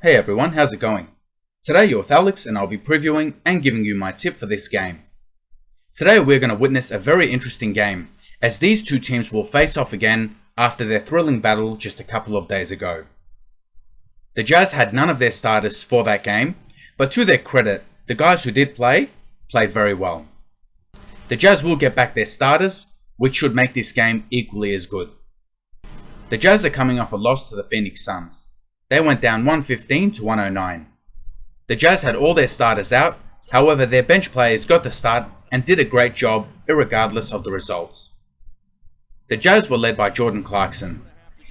Hey everyone, how's it going? Today you're with Alex and I'll be previewing and giving you my tip for this game. Today we're going to witness a very interesting game, as these two teams will face off again after their thrilling battle just a couple of days ago. The Jazz had none of their starters for that game, but to their credit, the guys who did play, played very well. The Jazz will get back their starters, which should make this game equally as good. The Jazz are coming off a loss to the Phoenix Suns. They went down 115 to 109. The Jazz had all their starters out, however their bench players got the start and did a great job irregardless of the results. The Jazz were led by Jordan Clarkson.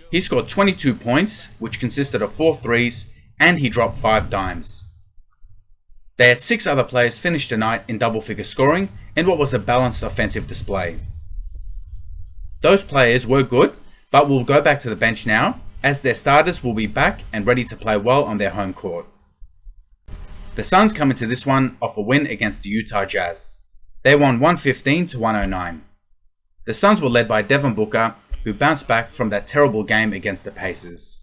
He scored 22 points, which consisted of 4 threes, and he dropped 5 dimes. They had 6 other players finish the night in double-figure scoring in what was a balanced offensive display. Those players were good, but will go back to the bench now, as their starters will be back and ready to play well on their home court. The Suns come into this one off a win against the Utah Jazz. They won 115 to 109. The Suns were led by Devinbooker, who bounced back from that terrible game against the Pacers.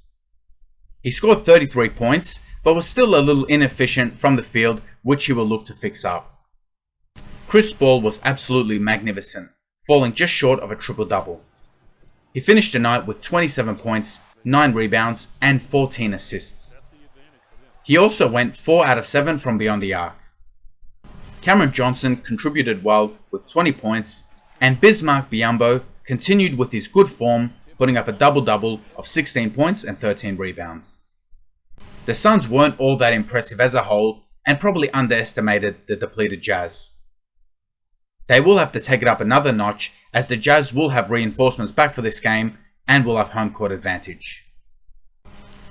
He scored 33 points, but was still a little inefficient from the field, which he will look to fix up. Chris Paul was absolutely magnificent, falling just short of a triple-double. He finished the night with 27 points, 9 rebounds, and 14 assists. He also went 4 out of 7 from beyond the arc. Cameron Johnson contributed well with 20 points, and Bismack Biyombo continued with his good form, putting up a double-double of 16 points and 13 rebounds. The Suns weren't all that impressive as a whole, and probably underestimated the depleted Jazz. They will have to take it up another notch, as the Jazz will have reinforcements back for this game and will have home court advantage.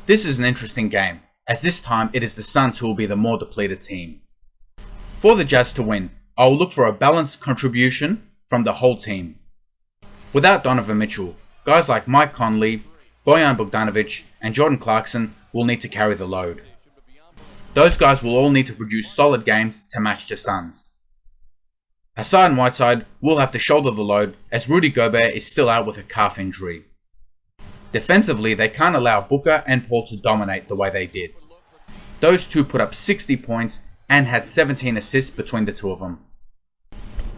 This is an interesting game, as this time it is the Suns who will be the more depleted team. For the Jazz to win, I will look for a balanced contribution from the whole team. Without Donovan Mitchell, guys like Mike Conley, Bojan Bogdanovic and Jordan Clarkson will need to carry the load. Those guys will all need to produce solid games to match the Suns. Hassan Whiteside will have to shoulder the load, as Rudy Gobert is still out with a calf injury. Defensively, they can't allow Booker and Paul to dominate the way they did. Those two put up 60 points and had 17 assists between the two of them.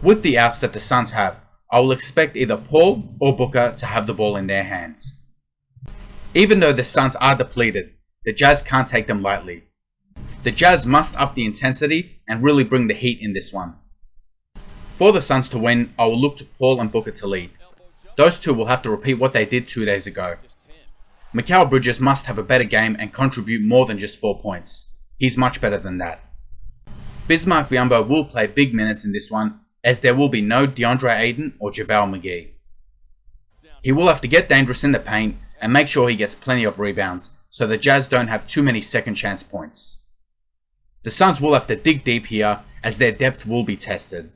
With the outs that the Suns have, I will expect either Paul or Booker to have the ball in their hands. Even though the Suns are depleted, the Jazz can't take them lightly. The Jazz must up the intensity and really bring the heat in this one. For the Suns to win, I will look to Paul and Booker to lead. Those two will have to repeat what they did 2 days ago. Milesbridges must have a better game and contribute more than just 4 points. He's much better than that. Bismack Biyombo will play big minutes in this one, as there will be no DeAndre Ayton or JaVale McGee. He will have to get dangerous in the paint and make sure he gets plenty of rebounds, so the Jazz don't have too many second chance points. The Suns will have to dig deep here, as their depth will be tested.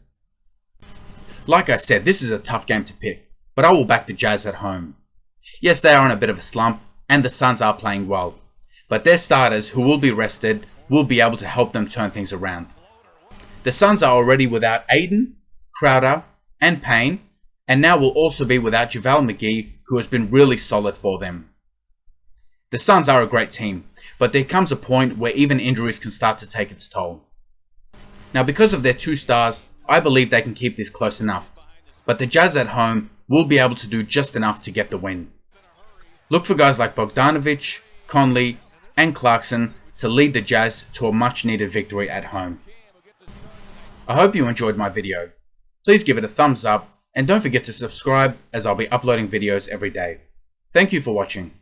Like I said, this is a tough game to pick, but I will back the Jazz at home. Yes, they are on a bit of a slump, and the Suns are playing well, but their starters, who will be rested, will be able to help them turn things around. The Suns are already without Ayton, Crowder, and Payne, and now will also be without JaVale McGee, who has been really solid for them. The Suns are a great team, but there comes a point where even injuries can start to take its toll. Now, because of their 2 stars, I believe they can keep this close enough, but the Jazz at home will be able to do just enough to get the win. Look for guys like Bogdanovic, Conley, and Clarkson to lead the Jazz to a much needed victory at home. I hope you enjoyed my video. Please give it a thumbs up and don't forget to subscribe, as I'll be uploading videos every day. Thank you for watching.